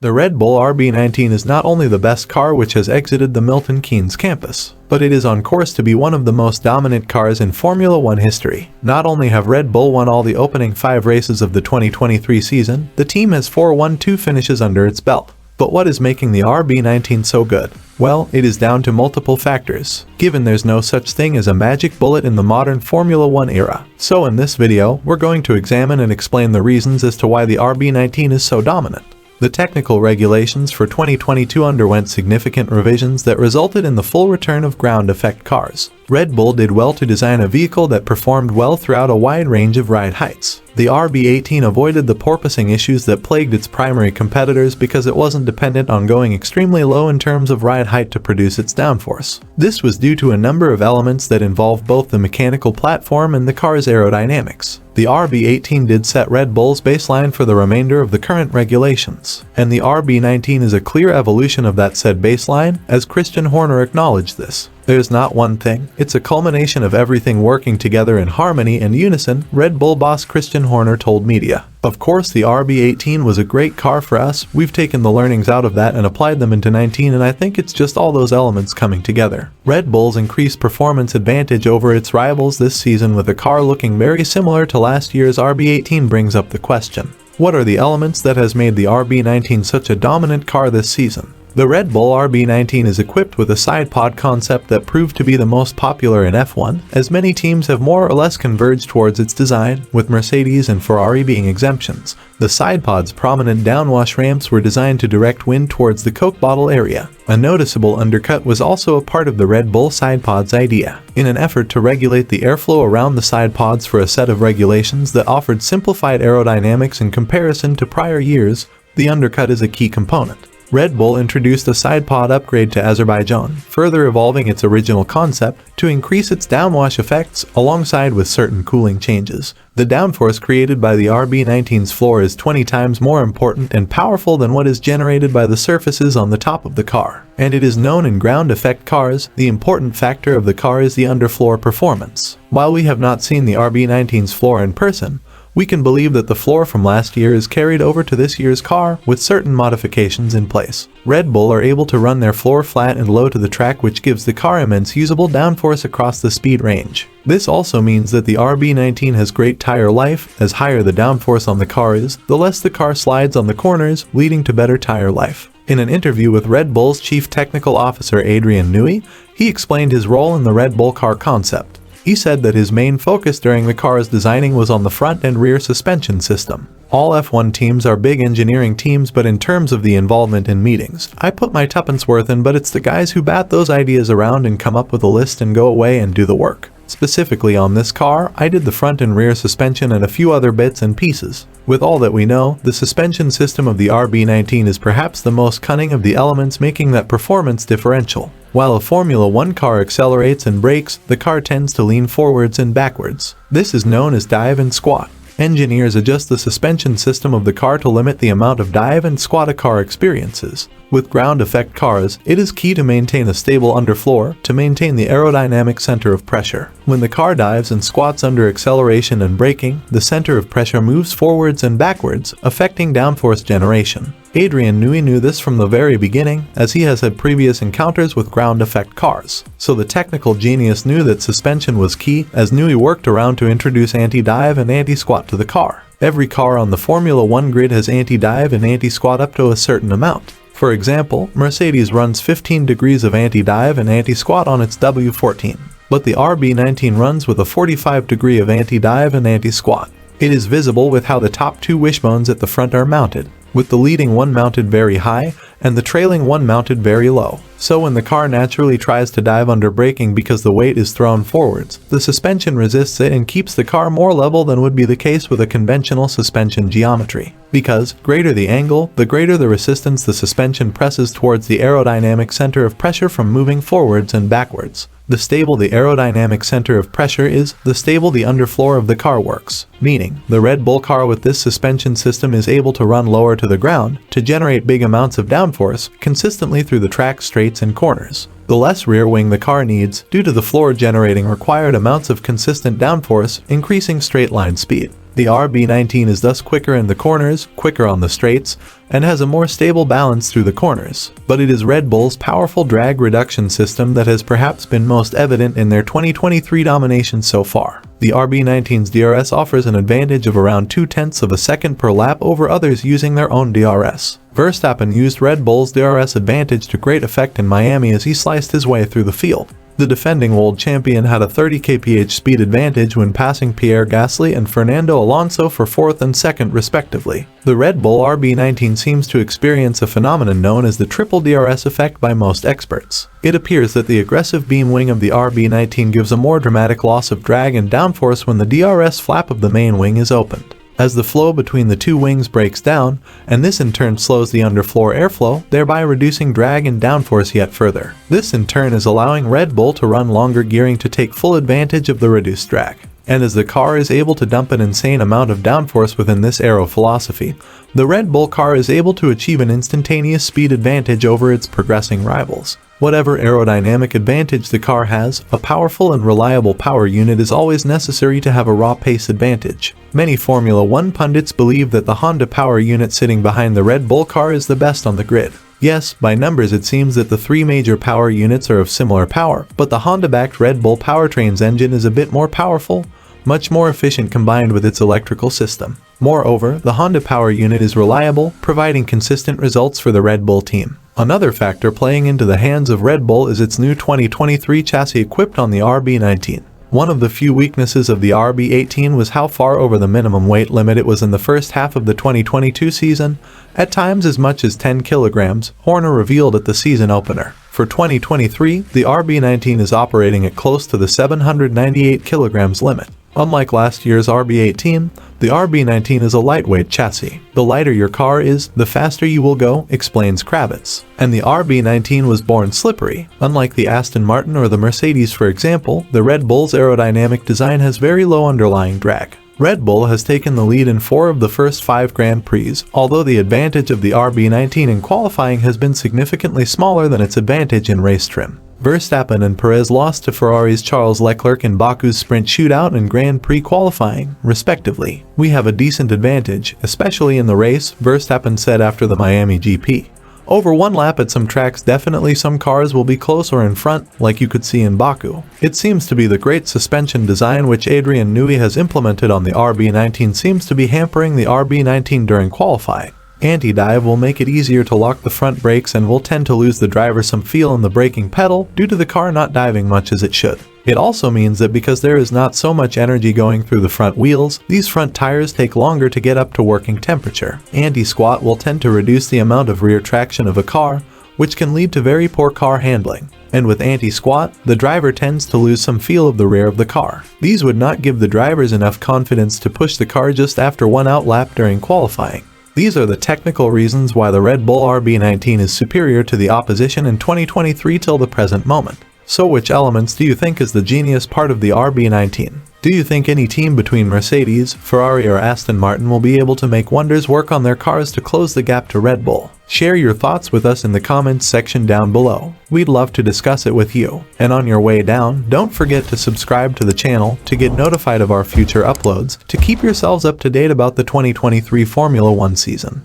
The Red Bull RB19 is not only the best car which has exited the Milton Keynes campus, but it is on course to be one of the most dominant cars in Formula 1 history. Not only have Red Bull won all the opening 5 races of the 2023 season, the team has 4 1-2 finishes under its belt. But what is making the RB19 so good? Well, it is down to multiple factors, given there's no such thing as a magic bullet in the modern Formula 1 era. So in this video, we're going to examine and explain the reasons as to why the RB19 is so dominant. The technical regulations for 2022 underwent significant revisions that resulted in the full return of ground effect cars. Red Bull did well to design a vehicle that performed well throughout a wide range of ride heights. The RB18 avoided the porpoising issues that plagued its primary competitors because it wasn't dependent on going extremely low in terms of ride height to produce its downforce. This was due to a number of elements that involved both the mechanical platform and the car's aerodynamics. The RB18 did set Red Bull's baseline for the remainder of the current regulations, and the RB19 is a clear evolution of that said baseline, as Christian Horner acknowledged this. There's not one thing, it's a culmination of everything working together in harmony and unison, Red Bull boss Christian Horner told media. Of course, the RB18 was a great car for us. We've taken the learnings out of that and applied them into 19, and I think it's just all those elements coming together. Red Bull's increased performance advantage over its rivals this season with a car looking very similar to last year's RB18 brings up the question. What are the elements that has made the RB19 such a dominant car this season? The Red Bull RB19 is equipped with a side pod concept that proved to be the most popular in F1, as many teams have more or less converged towards its design, with Mercedes and Ferrari being exemptions. The side pod's prominent downwash ramps were designed to direct wind towards the Coke bottle area. A noticeable undercut was also a part of the Red Bull side pod's idea, in an effort to regulate the airflow around the side pods for a set of regulations that offered simplified aerodynamics in comparison to prior years. The undercut is a key component. Red Bull introduced a side pod upgrade to Azerbaijan, further evolving its original concept to increase its downwash effects alongside with certain cooling changes. The downforce created by the RB19's floor is 20 times more important and powerful than what is generated by the surfaces on the top of the car. And it is known in ground effect cars, the important factor of the car is the underfloor performance. While we have not seen the RB19's floor in person, we can believe that the floor from last year is carried over to this year's car with certain modifications in place. Red Bull are able to run their floor flat and low to the track, which gives the car immense usable downforce across the speed range. This also means that the RB19 has great tire life, as higher the downforce on the car is, the less the car slides on the corners, leading to better tire life. In an interview with Red Bull's Chief Technical Officer Adrian Newey, he explained his role in the Red Bull car concept. He said that his main focus during the car's designing was on the front and rear suspension system. All F1 teams are big engineering teams, but in terms of the involvement in meetings, I put my tuppence worth in, but it's the guys who bat those ideas around and come up with a list and go away and do the work. Specifically on this car, I did the front and rear suspension and a few other bits and pieces. With all that we know, the suspension system of the RB19 is perhaps the most cunning of the elements, making that performance differential. While a Formula 1 car accelerates and brakes, the car tends to lean forwards and backwards. This is known as dive and squat. Engineers adjust the suspension system of the car to limit the amount of dive and squat a car experiences. With ground effect cars, it is key to maintain a stable underfloor to maintain the aerodynamic center of pressure. When the car dives and squats under acceleration and braking, the center of pressure moves forwards and backwards, affecting downforce generation. Adrian Newey knew this from the very beginning, as he has had previous encounters with ground effect cars. So the technical genius knew that suspension was key, as Newey worked around to introduce anti-dive and anti-squat to the car. Every car on the Formula 1 grid has anti-dive and anti-squat up to a certain amount. For example, Mercedes runs 15 degrees of anti-dive and anti-squat on its W14, but the RB19 runs with a 45 degree of anti-dive and anti-squat. It is visible with how the top 2 wishbones at the front are mounted, with the leading one mounted very high and the trailing one mounted very low. So when the car naturally tries to dive under braking because the weight is thrown forwards, the suspension resists it and keeps the car more level than would be the case with a conventional suspension geometry. Because, greater the angle, the greater the resistance the suspension presses towards the aerodynamic center of pressure from moving forwards and backwards. The stable the aerodynamic center of pressure is, the stable the underfloor of the car works. Meaning, the Red Bull car with this suspension system is able to run lower to the ground to generate big amounts of downforce consistently through the track straights and corners. The less rear wing the car needs, due to the floor generating required amounts of consistent downforce, increasing straight line speed. The RB19 is thus quicker in the corners, quicker on the straights, and has a more stable balance through the corners. But it is Red Bull's powerful drag reduction system that has perhaps been most evident in their 2023 domination so far. The RB19's DRS offers an advantage of around 0.2 of a second per lap over others using their own DRS. Verstappen used Red Bull's DRS advantage to great effect in Miami as he sliced his way through the field. The defending world champion had a 30 kph speed advantage when passing Pierre Gasly and Fernando Alonso for 4th and 2nd respectively. The Red Bull RB19 seems to experience a phenomenon known as the triple DRS effect by most experts. It appears that the aggressive beam wing of the RB19 gives a more dramatic loss of drag and downforce when the DRS flap of the main wing is opened, as the flow between the two wings breaks down, and this in turn slows the underfloor airflow, thereby reducing drag and downforce yet further. This in turn is allowing Red Bull to run longer gearing to take full advantage of the reduced drag. And as the car is able to dump an insane amount of downforce within this aero philosophy, the Red Bull car is able to achieve an instantaneous speed advantage over its progressing rivals. Whatever aerodynamic advantage the car has, a powerful and reliable power unit is always necessary to have a raw pace advantage. Many Formula 1 pundits believe that the Honda power unit sitting behind the Red Bull car is the best on the grid. Yes, by numbers it seems that the three major power units are of similar power, but the Honda-backed Red Bull powertrain's engine is a bit more powerful, much more efficient combined with its electrical system. Moreover, the Honda power unit is reliable, providing consistent results for the Red Bull team. Another factor playing into the hands of Red Bull is its new 2023 chassis equipped on the RB19. One of the few weaknesses of the RB18 was how far over the minimum weight limit it was in the first half of the 2022 season, at times as much as 10 kilograms, Horner revealed at the season opener. For 2023, the RB19 is operating at close to the 798 kilograms limit. Unlike last year's RB18, the RB19 is a lightweight chassis. The lighter your car is, the faster you will go, explains Kravitz. And the RB19 was born slippery. Unlike the Aston Martin or the Mercedes for example, the Red Bull's aerodynamic design has very low underlying drag. Red Bull has taken the lead in 4 of the first 5 Grand Prix, although the advantage of the RB19 in qualifying has been significantly smaller than its advantage in race trim. Verstappen and Perez lost to Ferrari's Charles Leclerc in Baku's sprint shootout and Grand Prix qualifying, respectively. "We have a decent advantage, especially in the race," Verstappen said after the Miami GP. "Over one lap at some tracks definitely some cars will be close or in front, like you could see in Baku. It seems to be the great suspension design which Adrian Newey has implemented on the RB19 seems to be hampering the RB19 during qualifying. Anti-dive will make it easier to lock the front brakes and will tend to lose the driver some feel in the braking pedal due to the car not diving much as it should. It also means that because there is not so much energy going through the front wheels, these front tires take longer to get up to working temperature. Anti-squat will tend to reduce the amount of rear traction of a car, which can lead to very poor car handling. And with anti-squat, the driver tends to lose some feel of the rear of the car. These would not give the drivers enough confidence to push the car just after one out lap during qualifying. These are the technical reasons why the Red Bull RB19 is superior to the opposition in 2023 till the present moment. So which elements do you think is the genius part of the RB19? Do you think any team between Mercedes, Ferrari or Aston Martin will be able to make wonders work on their cars to close the gap to Red Bull? Share your thoughts with us in the comments section down below. We'd love to discuss it with you. And on your way down, don't forget to subscribe to the channel to get notified of our future uploads to keep yourselves up to date about the 2023 Formula 1 season.